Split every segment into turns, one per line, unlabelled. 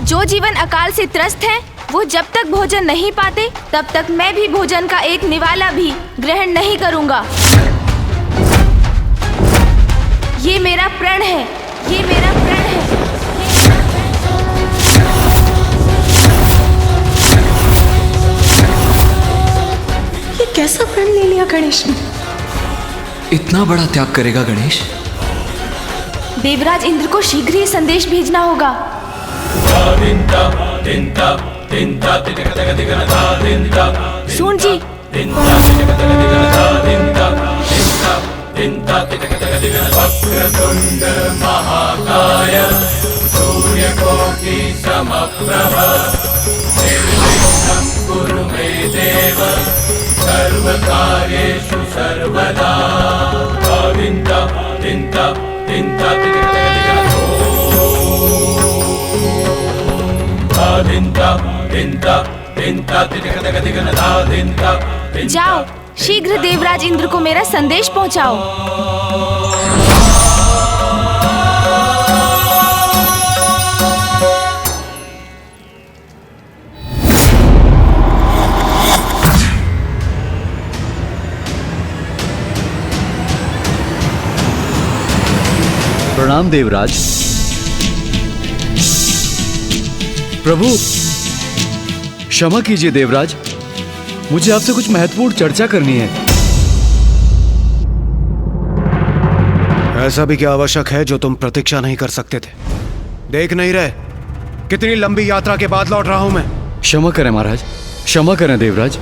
जो जीवन अकाल से त्रस्त है, वो जब तक भोजन नहीं पाते तब तक मैं भी भोजन का एक निवाला भी ग्रहण नहीं करूंगा। ये मेरा प्रण है, ये मेरा प्रण है।
ये कैसा प्रण ले लिया गणेश ने?
इतना बड़ा त्याग करेगा गणेश?
देवराज इंद्र को शीघ्र ही संदेश भेजना होगा। सून जी,
वक्रतुंड महाकाय सूर्यकोटि समप्रभ निर्विघ्नं कुरु मे देव सर्वकार्येषु सर्वदा।
जाओ, शीघ्र देवराज इंद्र को मेरा संदेश पहुंचाओ।
प्रणाम देवराज। प्रभु क्षमा कीजिए देवराज, मुझे आपसे कुछ महत्वपूर्ण चर्चा करनी है।
ऐसा भी क्या आवश्यक है जो तुम प्रतीक्षा नहीं कर सकते थे? देख नहीं रहे कितनी लंबी यात्रा के बाद लौट रहा हूं मैं।
क्षमा करें महाराज, क्षमा करें देवराज।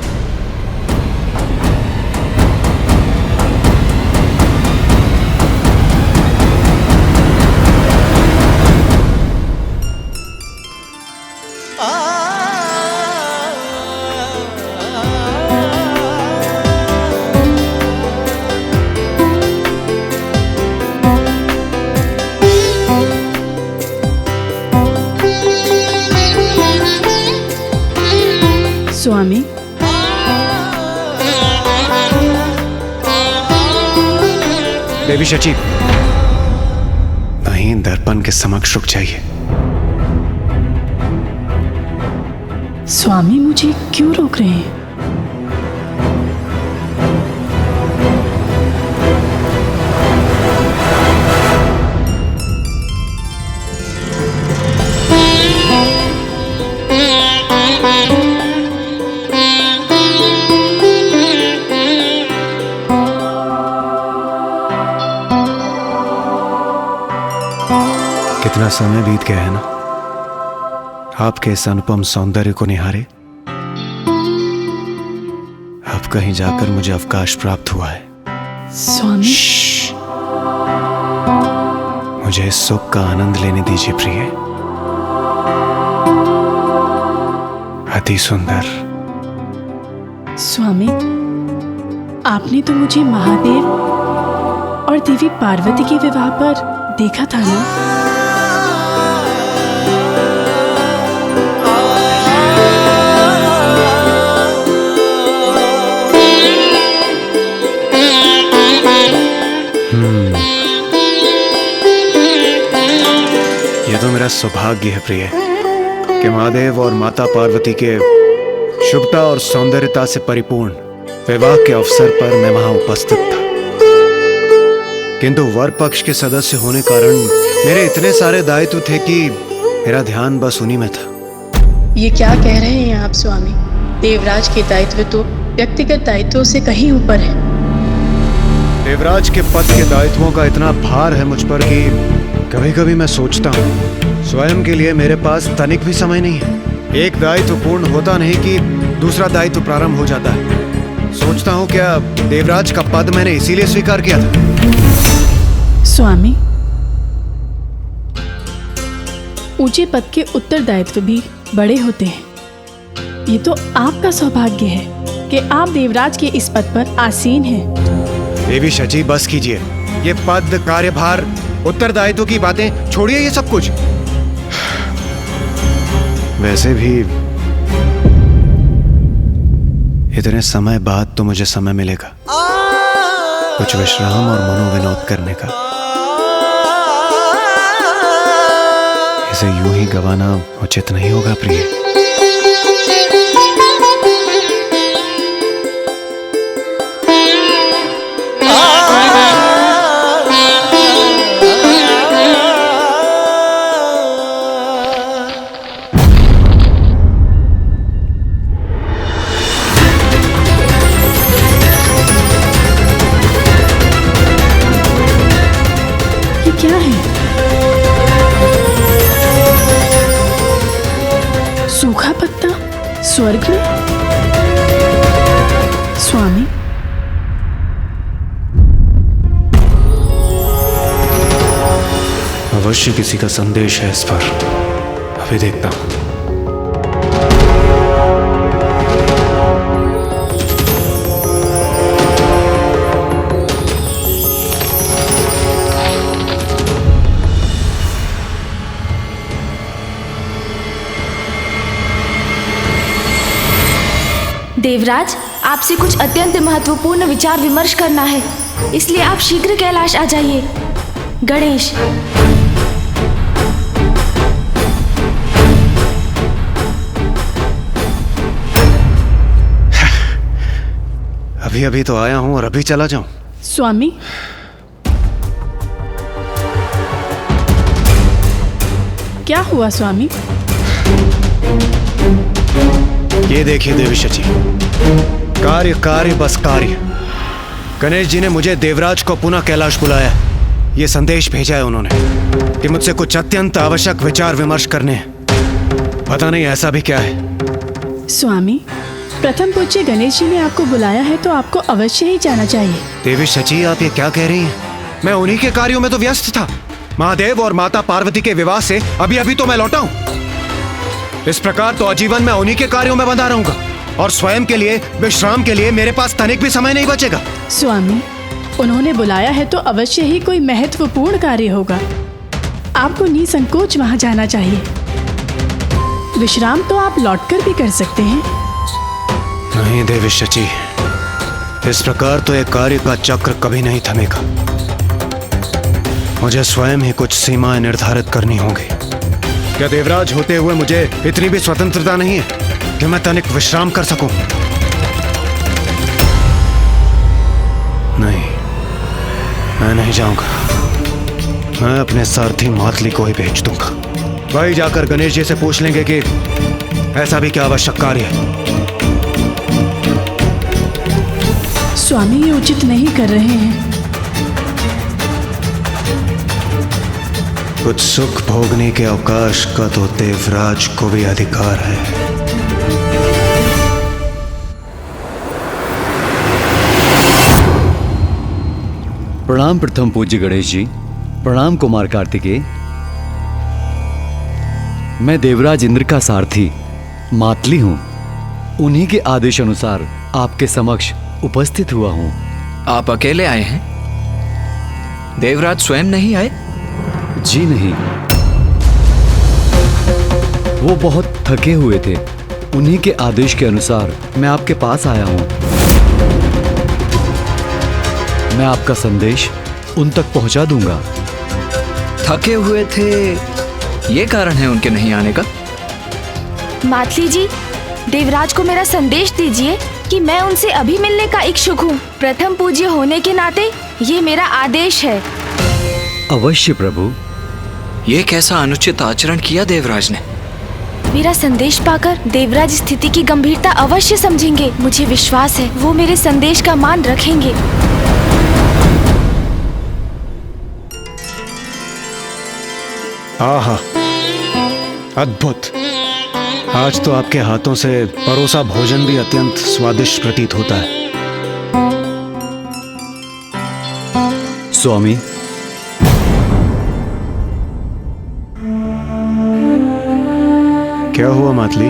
स्वामी,
देवी शची, नहीं दर्पण के समक्ष रुक जाइए।
स्वामी मुझे क्यों रोक रहे हैं?
कितना समय बीत गया है ना आपके इस अनुपम सौंदर्य को निहारे। अब कहीं जाकर मुझे अवकाश प्राप्त हुआ है।
स्वामी,
मुझे इस सुख का आनंद लेने दीजिए प्रिय। अति सुंदर।
स्वामी, आपने तो मुझे महादेव और देवी पार्वती के विवाह पर देखा था ना?
यह तो मेरा सौभाग्य है प्रिय कि महादेव और माता पार्वती के शुभता और सौंदर्यता से परिपूर्ण विवाह के अवसर पर मैं वहां उपस्थित था। किंतु वर पक्ष के सदस्य होने कारण मेरे इतने सारे दायित्व थे कि मेरा ध्यान बस उन्हीं में था।
ये क्या कह रहे हैं आप स्वामी? देवराज के दायित्व तो व्यक्तिगत दायित्वों से कहीं ऊपर है।
देवराज के पद के दायित्वों का इतना भार है मुझ पर कि कभी कभी मैं सोचता हूँ स्वयं के लिए मेरे पास तनिक भी समय नहीं है। एक दायित्व पूर्ण होता नहीं कि दूसरा दायित्व प्रारंभ हो जाता है। सोचता हूँ क्या देवराज का पद मैंने इसीलिए स्वीकार किया था?
स्वामी, ऊंचे पद के उत्तरदायित्व भी बड़े होते हैं। ये तो आपका सौभाग्य है कि आप देवराज के इस पद पर आसीन हैं।
देवी शची, बस कीजिए। ये पद, कार्यभार, उत्तरदायित्व की बातें छोड़िए, ये सब कुछ। वैसे भी इतने समय बाद तो मुझे समय मिलेगा कुछ विश्राम और मनोविनोद करने का। इसे यूं ही गंवाना उचित नहीं होगा प्रिय।
ये क्या है? सूखा पत्ता स्वर्ग में? स्वामी,
अवश्य किसी का संदेश है इस पर, अभी देखता हूं।
देवराज, आपसे कुछ अत्यंत महत्वपूर्ण विचार विमर्श करना है, इसलिए आप शीघ्र कैलाश आ जाइए। गणेश।
अभी अभी तो आया हूं और अभी चला जाऊं?
स्वामी, क्या हुआ स्वामी?
ये देखिए देवी शची, कार्य कार्य बस कार्य। गणेश जी ने मुझे देवराज को पुनः कैलाश बुलाया। ये संदेश भेजा है उन्होंने कि मुझसे कुछ अत्यंत आवश्यक विचार विमर्श करने हैं। पता नहीं ऐसा भी क्या है।
स्वामी, प्रथम पूज्य गणेश जी ने आपको बुलाया है तो आपको अवश्य ही जाना चाहिए।
देवी शची, आप ये क्या कह रही हैं? मैं उन्हीं के कार्यों में तो व्यस्त था। महादेव और माता पार्वती के विवाह से अभी अभी तो मैं लौटा हूं। इस प्रकार तो आजीवन मैं उन्हीं के कार्यों में बंधा रहूंगा और स्वयं के लिए, विश्राम के लिए मेरे पास तनिक भी समय नहीं बचेगा।
स्वामी, उन्होंने बुलाया है तो अवश्य ही कोई महत्वपूर्ण कार्य होगा। आपको निसंकोच वहां जाना चाहिए। विश्राम तो आप लौटकर भी कर सकते हैं।
नहीं देवी शची, इस प्रकार तो एक कार्य का चक्र कभी नहीं थमेगा। मुझे स्वयं ही कुछ सीमाएं निर्धारित करनी होंगी। क्या देवराज होते हुए मुझे इतनी भी स्वतंत्रता नहीं है कि मैं तनिक विश्राम कर सकूं? नहीं, मैं नहीं जाऊंगा। मैं अपने सारथी मातली को ही भेज दूंगा। वही जाकर गणेश जी से पूछ लेंगे कि ऐसा भी क्या आवश्यक कार्य है।
स्वामी, ये उचित नहीं कर रहे हैं।
कुछ सुख भोगने के अवकाश का तो देवराज को भी अधिकार है।
प्रणाम प्रथम पूज्य गणेश जी। प्रणाम कुमार कार्तिकेय। मैं देवराज इंद्र का सारथी मातली हूं। उन्हीं के आदेश अनुसार आपके समक्ष उपस्थित हुआ हूं।
आप अकेले आए हैं? देवराज स्वयं नहीं आए?
जी नहीं, वो बहुत थके हुए थे। उन्हीं के आदेश के अनुसार मैं आपके पास आया हूं। मैं आपका संदेश उन तक पहुंचा दूंगा।
थके हुए थे, ये कारण है उनके नहीं आने का?
मातली जी, देवराज को मेरा संदेश दीजिए कि मैं उनसे अभी मिलने का इच्छुक हूँ। प्रथम पूज्य होने के नाते ये मेरा आदेश है।
अवश्य प्रभु।
ये कैसा अनुचित आचरण किया देवराज ने?
मेरा संदेश पाकर देवराज स्थिति की गंभीरता अवश्य समझेंगे। मुझे विश्वास है वो मेरे संदेश का मान रखेंगे।
आहा, अद्भुत। आज तो आपके हाथों से परोसा भोजन भी अत्यंत स्वादिष्ट प्रतीत होता है।
स्वामी,
क्या हुआ मातली?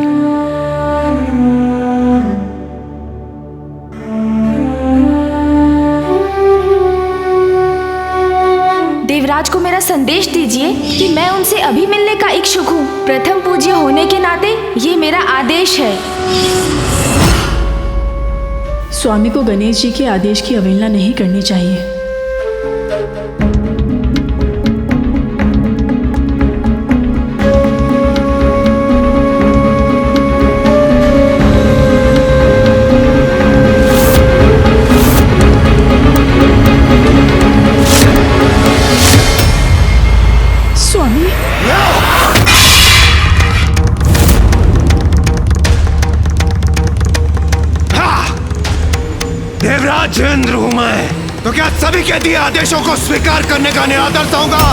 देवराज को मेरा संदेश दीजिए कि मैं उनसे अभी मिलने का इच्छुक हूँ। प्रथम पूज्य होने के नाते ये मेरा आदेश है।
स्वामी को गणेश जी के आदेश की अवहेलना नहीं करनी चाहिए।
देवराजेंद्र हूं मैं, तो क्या सभी के दिए आदेशों को स्वीकार करने का निरादर होऊंगा?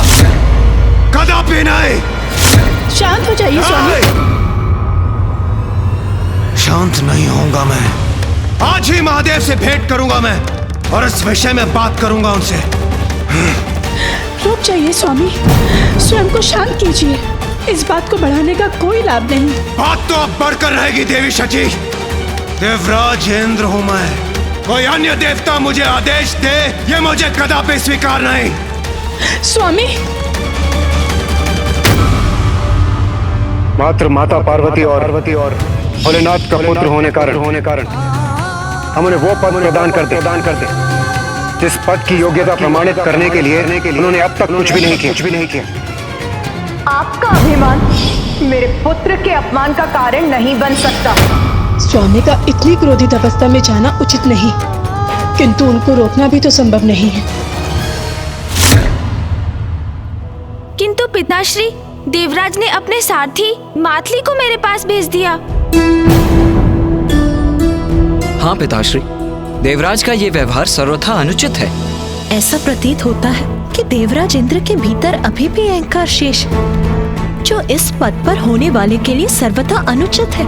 कदापि नहीं।
शांत हो जाइए स्वामी।
शांत नहीं होऊंगा मैं। आज ही महादेव से भेंट करूंगा मैं और इस विषय में बात करूंगा उनसे।
रुक जाइए स्वामी, स्वयं को शांत कीजिए। इस बात को बढ़ाने का कोई लाभ नहीं।
बात तो अब बढ़कर रहेगी देवी शची। देवराजेंद्र हूं मैं, कोई अन्य देवता मुझे आदेश दे ये मुझे कदापि स्वीकार नहीं।
स्वामी,
मात्र माता पार्वती और भोलेनाथ का पुत्र होने कारण हम उन्हें वो पद प्रदान करते जिस पद की योग्यता प्रमाणित करने के लिए उन्होंने अब तक कुछ भी नहीं किया।
आपका अभिमान मेरे पुत्र के अपमान का कारण नहीं बन सकता।
स्वामी का इतनी क्रोधित अवस्था में जाना उचित नहीं, किंतु उनको रोकना भी तो संभव नहीं है।
किंतु पिताश्री, देवराज ने अपने सारथी मातली को मेरे पास भेज दिया।
हाँ पिताश्री, देवराज का ये व्यवहार सर्वथा अनुचित है।
ऐसा प्रतीत होता है कि देवराज इंद्र के भीतर अभी भी अहंकार शेष है, जो इस पद पर होने वाले के लिए सर्वथा अनुचित है।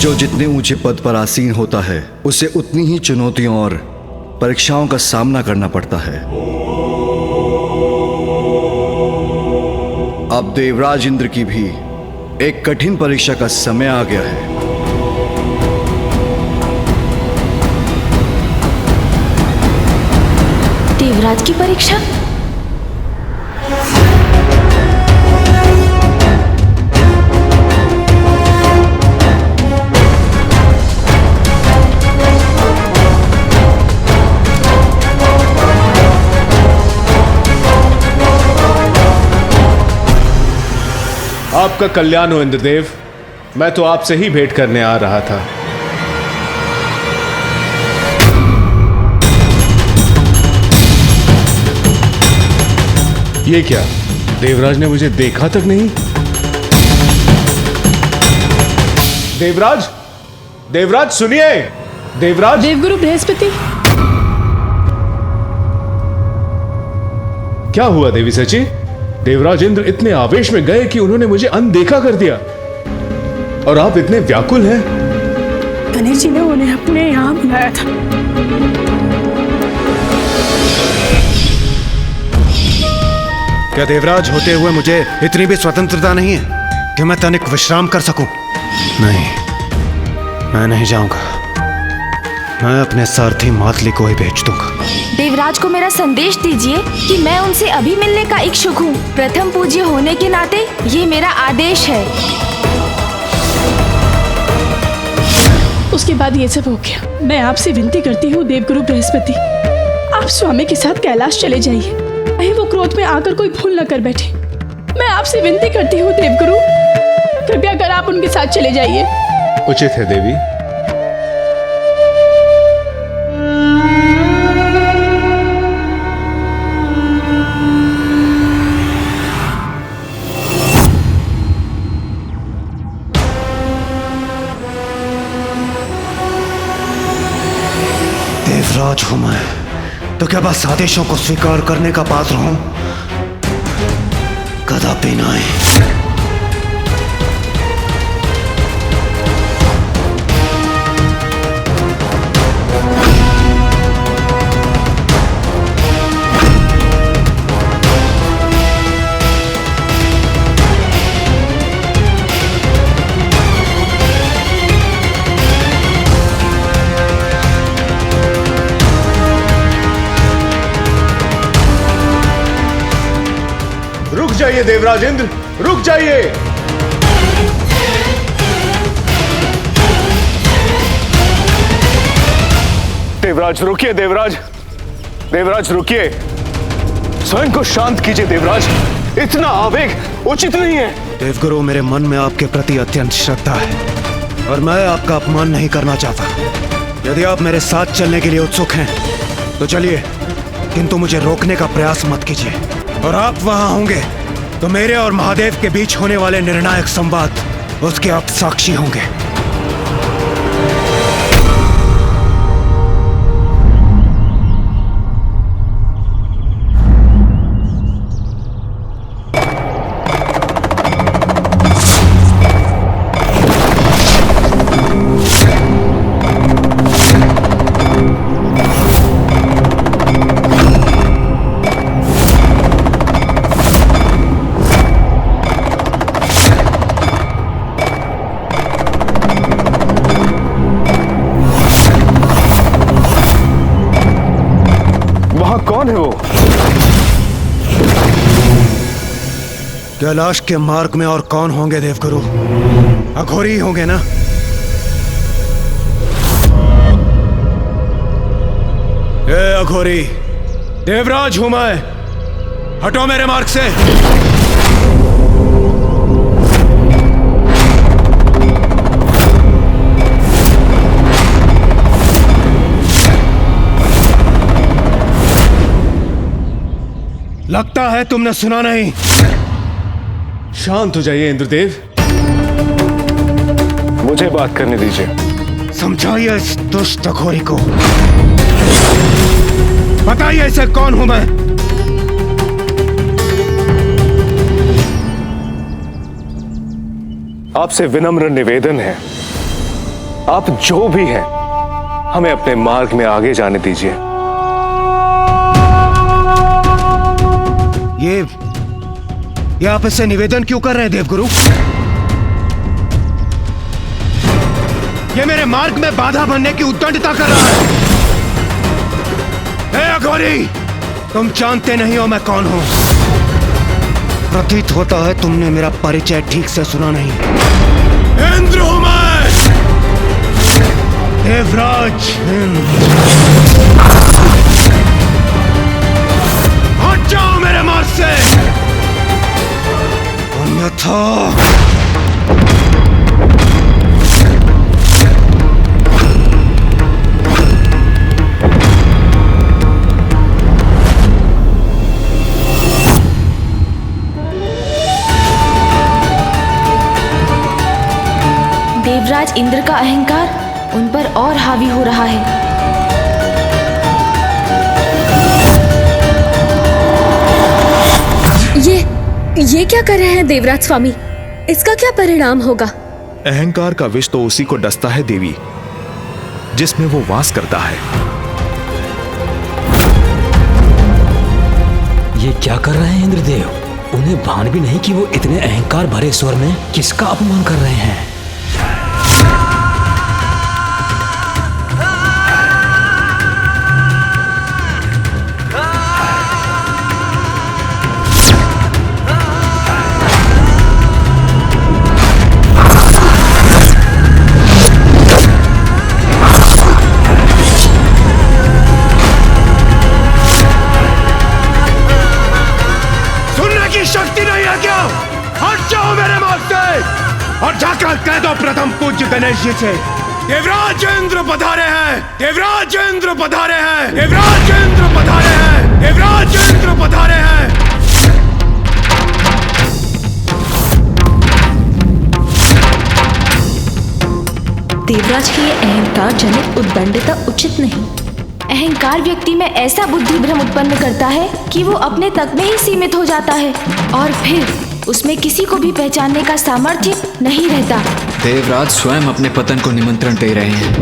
जो जितने ऊंचे पद पर आसीन होता है उसे उतनी ही चुनौतियों और परीक्षाओं का सामना करना पड़ता है। अब देवराज इंद्र की भी एक कठिन परीक्षा का समय आ गया है।
देवराज की परीक्षा?
आपका कल्याण हो इंद्रदेव, मैं तो आपसे ही भेंट करने आ रहा था। ये क्या, देवराज ने मुझे देखा तक नहीं? देवराज, देवराज सुनिए, देवराज।
देवगुरु बृहस्पति।
क्या हुआ देवी सची? देवराज इंद्र इतने आवेश में गए कि उन्होंने मुझे अनदेखा कर दिया, और आप इतने व्याकुल हैं।
गणेश जी ने उन्हें अपने यहाँ बुलाया था।
क्या देवराज होते हुए मुझे इतनी भी स्वतंत्रता नहीं है कि मैं तनिक विश्राम कर सकूं? नहीं, मैं नहीं जाऊंगा। मैं अपने सारथी मातली को ही भेज दूंगा।
देवराज को मेरा संदेश दीजिए कि मैं उनसे अभी मिलने का इच्छुक हूँ। प्रथम पूज्य होने के नाते ये मेरा आदेश है।
उसके बाद ये सब हो गया। मैं आपसे विनती करती हूँ देवगुरु बृहस्पति, आप स्वामी के साथ कैलाश चले जाइए। कहीं वो क्रोध में आकर कोई भूल न कर बैठे। मैं आपसे विनती करती हूँ देवगुरु, कृपया कर आप उनके साथ चले जाइए।
उचित है देवी।
देवराज हूं मैं, तो क्या बस आदेशों को स्वीकार करने का पात्र हूं? कदापि नहीं।
रुक जाइए देवराज इंद्र, रुक जाइए।
देवराज रुकिए, देवराज, देवराज रुकिए। स्वयं को शांत कीजिए देवराज, इतना आवेग उचित नहीं है।
देवगुरु, मेरे मन में आपके प्रति अत्यंत श्रद्धा है और मैं आपका अपमान नहीं करना चाहता। यदि आप मेरे साथ चलने के लिए उत्सुक हैं तो चलिए, किंतु मुझे रोकने का प्रयास मत कीजिए। और आप वहां होंगे तो मेरे और महादेव के बीच होने वाले निर्णायक संवाद उसके आप साक्षी होंगे। कैलाश के मार्ग में और कौन होंगे देवगुरु? अघोरी होंगे ना? ए अघोरी, देवराज हूं मैं, हटो मेरे मार्ग से। लगता है तुमने सुना नहीं।
शांत हो जाइए इंद्रदेव,
मुझे बात करने दीजिए।
समझाइए इस दुष्ट अघोरी को, बताइए इसे कौन हूं मैं।
आपसे विनम्र निवेदन है, आप जो भी हैं, हमें अपने मार्ग में आगे जाने दीजिए।
ये आप इससे निवेदन क्यों कर रहे हैं देवगुरु? ये मेरे मार्ग में बाधा बनने की उद्दंडता कर रहा है। हे अघोरी, तुम जानते नहीं हो मैं कौन हूं। प्रतीत होता है तुमने मेरा परिचय ठीक से सुना नहीं। इंद्र हूं मैं, देवराज इंद्र। हट जाओ मेरे मार्ग से, अन्यथा
देवराज इंद्र का अहंकार उन पर और हावी हो रहा है।
ये क्या कर रहे हैं देवराज स्वामी? इसका क्या परिणाम होगा?
अहंकार का विष तो उसी को डसता है देवी, जिसमें वो वास करता है।
ये क्या कर रहे हैं इंद्रदेव? उन्हें भान भी नहीं कि वो इतने अहंकार भरे स्वर में किसका अपमान कर रहे हैं।
शक्ति नहीं है क्या? हट जाओ मेरे मार्ग से और जाकर कह दो प्रथम पूज्य गणेश जी से, देवराज इंद्र पधारे हैं, देवराज इंद्र पधारे हैं, देवराज इंद्र पधारे हैं, देवराज इंद्र पधारे हैं।
देवराज की ये अहंकार जनित उद्दंडता उचित नहीं।
अहंकार व्यक्ति में ऐसा बुद्धि भ्रम उत्पन्न करता है कि वो अपने तक में ही सीमित हो जाता है और फिर उसमें किसी को भी पहचानने का सामर्थ्य नहीं रहता।
देवराज स्वयं अपने पतन को निमंत्रण दे रहे हैं।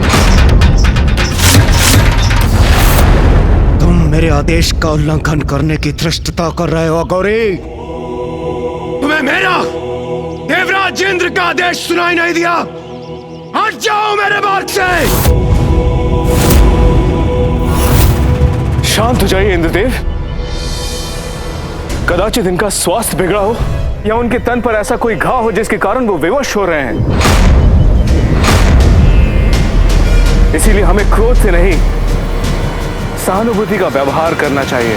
तुम मेरे आदेश का उल्लंघन करने की धृष्टता कर रहे हो अघोरी। तुम्हें मेरा देवराज इंद्र का आदेश सुनाई नहीं दिया? हट जाओ मेरे मार्ग से।
शांत हो जाइए इंद्रदेव, कदाचित इनका स्वास्थ्य बिगड़ा हो या उनके तन पर ऐसा कोई घाव हो जिसके कारण वो विवश हो रहे हैं। इसीलिए हमें क्रोध से नहीं, सहानुभूति का व्यवहार करना चाहिए।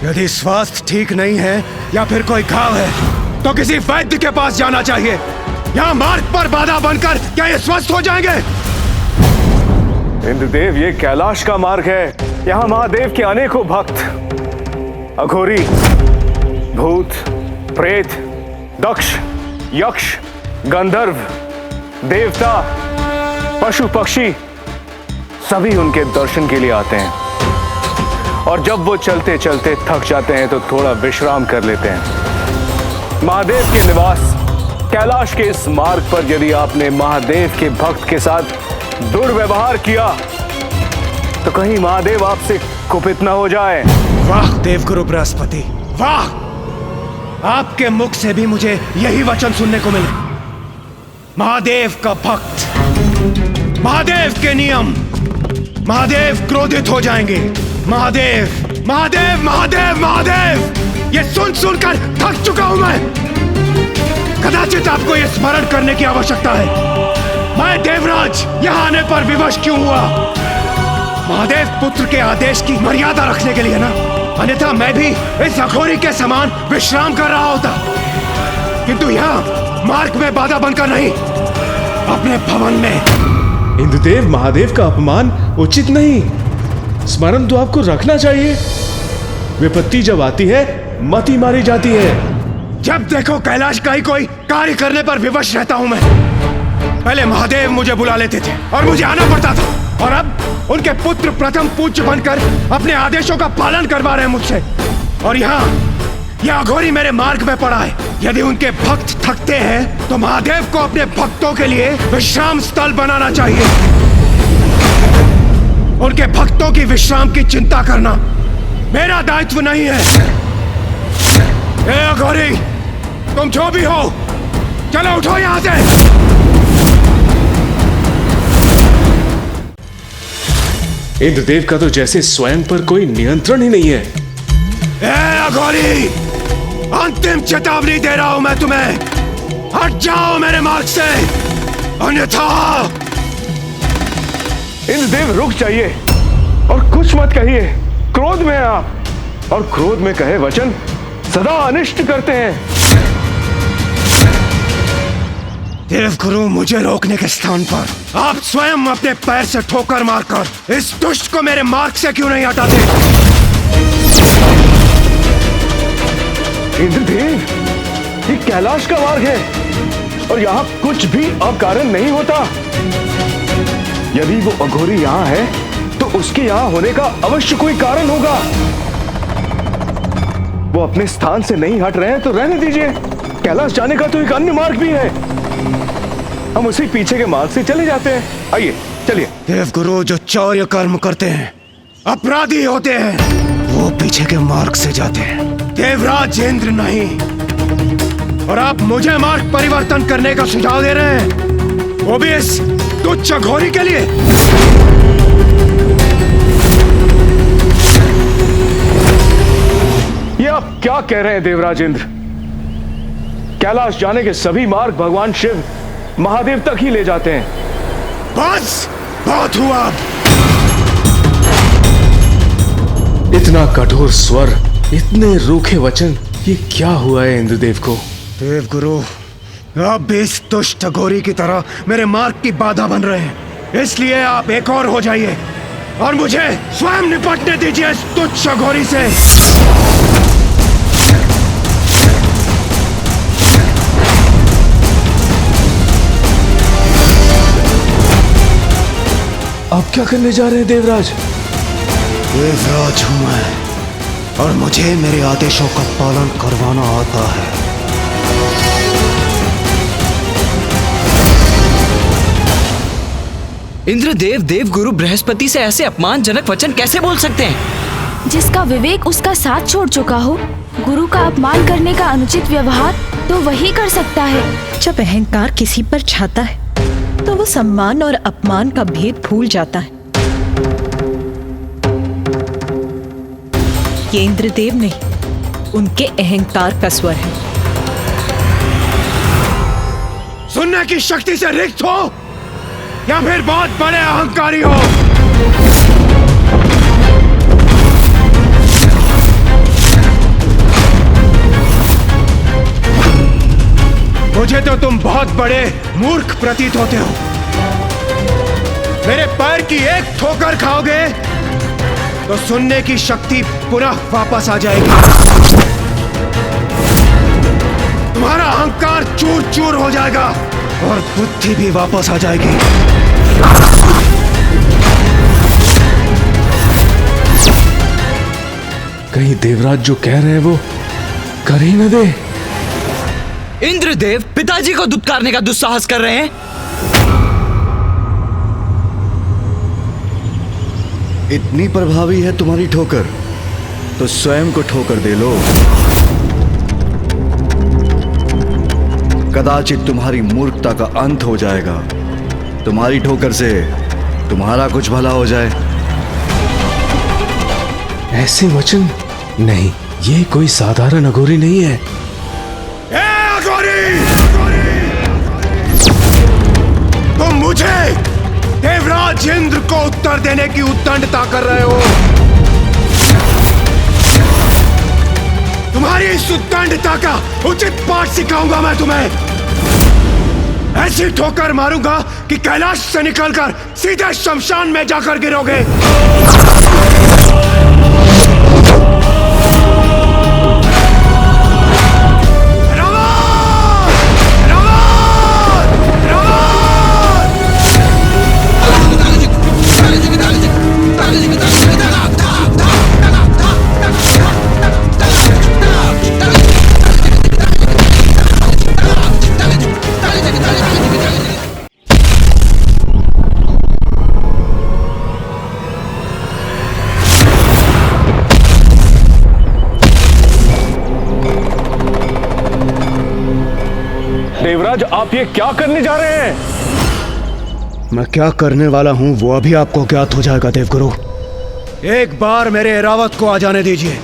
यदि स्वास्थ्य ठीक नहीं है या फिर कोई घाव है तो किसी वैद्य के पास जाना चाहिए। यहाँ मार्ग पर बाधा बनकर क्या ये स्वस्थ हो जाएंगे?
इंद्रदेव, ये कैलाश का मार्ग है। यहाँ महादेव के अनेकों भक्त अघोरी, भूत, प्रेत, दक्ष, यक्ष, गंधर्व, देवता, पशु पक्षी सभी उनके दर्शन के लिए आते हैं और जब वो चलते चलते थक जाते हैं तो थोड़ा विश्राम कर लेते हैं। महादेव के निवास कैलाश के इस मार्ग पर यदि आपने महादेव के भक्त के साथ दुर्व्यवहार किया तो कहीं महादेव आपसे कुपित न हो जाए।
वाह देवगुरु बृहस्पति, वाह! आपके मुख से भी मुझे यही वचन सुनने को मिले। महादेव का भक्त, महादेव के नियम, महादेव क्रोधित हो जाएंगे। महादेव, महादेव, महादेव, महादेव! ये सुन सुनकर थक चुका हूं मैं। कदाचित आपको यह स्मरण करने की आवश्यकता है, मैं देवराज यहाँ आने पर विवश क्यों हुआ? महादेव पुत्र के आदेश की मर्यादा रखने के लिए ना, अन्यथा मैं भी इस अघोरी के समान विश्राम कर रहा होता, किंतु यहाँ मार्ग में बाधा बनकर नहीं, अपने भवन में।
इंद्रदेव, महादेव का अपमान उचित नहीं। स्मरण तो आपको रखना चाहिए। विपत्ति जब आती है मति मारी जाती है।
जब देखो कैलाश का ही कोई कार्य करने पर विवश रहता हूं मैं। पहले महादेव मुझे बुला लेते थे और मुझे आना पड़ता था, और अब उनके पुत्र प्रथम पूज्य बनकर अपने आदेशों का पालन करवा रहे हैं मुझसे। और यह अघोरी मेरे मार्ग में पड़ा है। यदि उनके भक्त थकते हैं तो महादेव को अपने भक्तों के लिए विश्राम स्थल बनाना चाहिए। उनके भक्तों की विश्राम की चिंता करना मेरा दायित्व नहीं है। ए अघोरी, तुम जो भी हो, चलो उठो यहां से।
इंद्रदेव का तो जैसे स्वयं पर कोई नियंत्रण ही नहीं है।
ए अघोरी, अंतिम चेतावनी दे रहा हूं मैं तुम्हें, हट जाओ मेरे मार्ग से, अन्यथा।
इंद्रदेव रुक जाइए और कुछ मत कहिए। क्रोध में हैं आप, और क्रोध में कहे वचन सदा अनिष्ट करते हैं।
देवगुरु, मुझे रोकने के स्थान पर आप स्वयं अपने पैर से ठोकर मारकर इस दुष्ट को मेरे मार्ग से क्यों नहीं हटाते?
इंद्रदेव, ये कैलाश का मार्ग है और यहाँ कुछ भी अकारण नहीं होता। यदि वो अघोरी यहाँ है तो उसके यहाँ होने का अवश्य कोई कारण होगा। वो अपने स्थान से नहीं हट रहे हैं तो रहने दीजिए। कैलाश जाने का तो एक अन्य मार्ग भी है, हम उसी पीछे के मार्ग से चले जाते हैं। आइए चलिए।
देवगुरु, जो चौर्य कर्म करते हैं, अपराधी होते हैं, वो पीछे के मार्ग से जाते हैं, देवराज इंद्र नहीं। और आप मुझे मार्ग परिवर्तन करने का सुझाव दे रहे हैं, वो भी इस तुच्छ अघोरी के लिए।
ये आप क्या कह रहे हैं देवराज इंद्र? कैलाश जाने के सभी मार्ग भगवान शिव महादेव तक ही ले जाते हैं।
बस, बहुत हुआ।
इतना कठोर स्वर, इतने रूखे वचन, ये क्या हुआ है इंद्रदेव को?
देवगुरु, आप भी इस दुष्ट अघोरी की तरह मेरे मार्ग की बाधा बन रहे हैं, इसलिए आप एक और हो जाइए और मुझे स्वयं निपटने दीजिए इस तुच्छ अघोरी से।
आप क्या करने जा रहे हैं देवराज?
देवराज हूं मैं और मुझे मेरे आदेशों का पालन करवाना आता है।
इंद्रदेव देवगुरु बृहस्पति से ऐसे अपमानजनक वचन कैसे बोल सकते हैं?
जिसका विवेक उसका साथ छोड़ चुका हो, गुरु का अपमान करने का अनुचित व्यवहार तो वही कर सकता है।
जब अहंकार किसी पर छाता है तो वो सम्मान और अपमान का भेद भूल जाता है। ये इंद्रदेव नहीं, उनके अहंकार का स्वर है।
सुनने की शक्ति से रिक्त हो या फिर बहुत बड़े अहंकारी हो? मुझे तो तुम बहुत बड़े मूर्ख प्रतीत होते हो। मेरे पैर की एक ठोकर खाओगे तो सुनने की शक्ति पुनः वापस आ जाएगी। तुम्हारा अहंकार चूर चूर हो जाएगा और बुद्धि भी वापस आ जाएगी।
कहीं देवराज जो कह रहे हैं वो कर ही न दे।
इंद्रदेव पिताजी को दुत्कारने का दुस्साहस कर रहे हैं।
इतनी प्रभावी है तुम्हारी ठोकर तो स्वयं को ठोकर दे लो। कदाचित तुम्हारी मूर्खता का अंत हो जाएगा। तुम्हारी ठोकर से तुम्हारा कुछ भला हो जाए।
ऐसे वचन नहीं, ये कोई साधारण अघोरी नहीं है।
तुम मुझे देवराज इंद्र को उत्तर देने की उद्दंडता कर रहे हो। तुम्हारी इस उद्दंडता का उचित पाठ सिखाऊंगा मैं तुम्हें। ऐसी ठोकर मारूंगा कि कैलाश से निकलकर सीधे शमशान में जाकर गिरोगे।
देवराज, आप ये क्या करने जा रहे हैं?
मैं क्या करने वाला हूं वो अभी आपको ज्ञात हो जाएगा देवगुरु। एक बार मेरे एरावत को आ जाने दीजिए।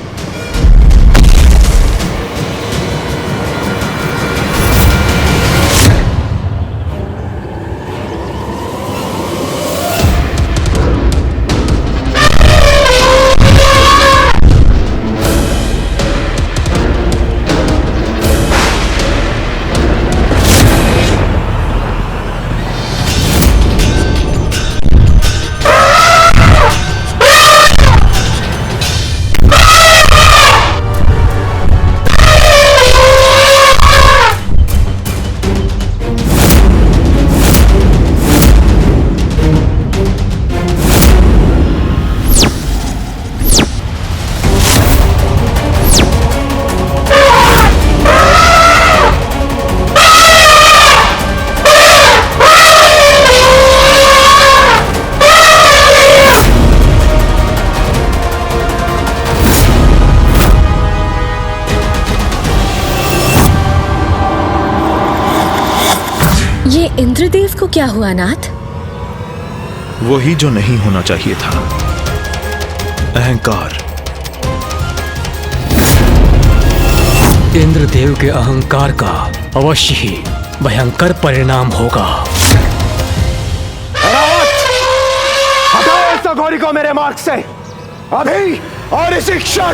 इंद्रदेव को क्या हुआ नाथ?
वही जो नहीं होना चाहिए था, अहंकार।
इंद्रदेव के अहंकार का अवश्य ही भयंकर परिणाम होगा।
हटाओ इस अघोरी को मेरे मार्ग से, अभी और इसी क्षण।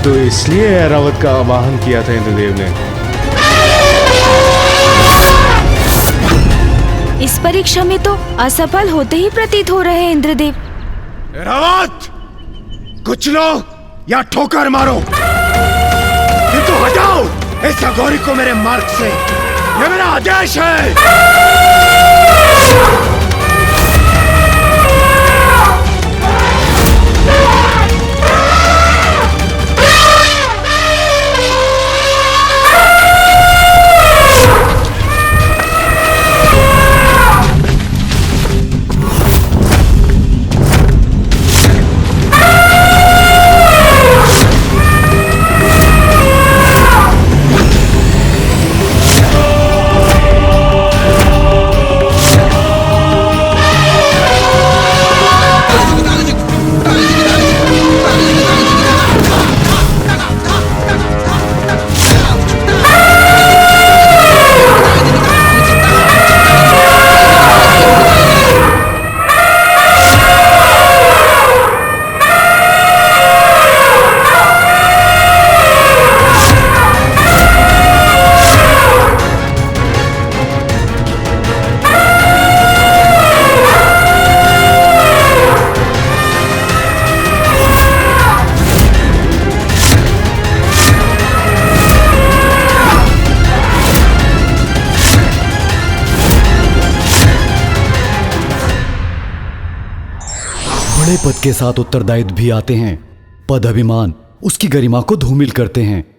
तो इसलिए ऐरावत का आवाहन किया था इंद्रदेव ने।
इस परीक्षा में तो असफल होते ही प्रतीत हो रहे हैं इंद्रदेव।
ऐरावत, कुचलो या ठोकर मारो, किंतु हटाओ इस अघोरी को मेरे मार्ग से, ये मेरा आदेश है।
बड़े पद के साथ उत्तरदायित्व भी आते हैं। पद अभिमान उसकी गरिमा को धूमिल करते हैं।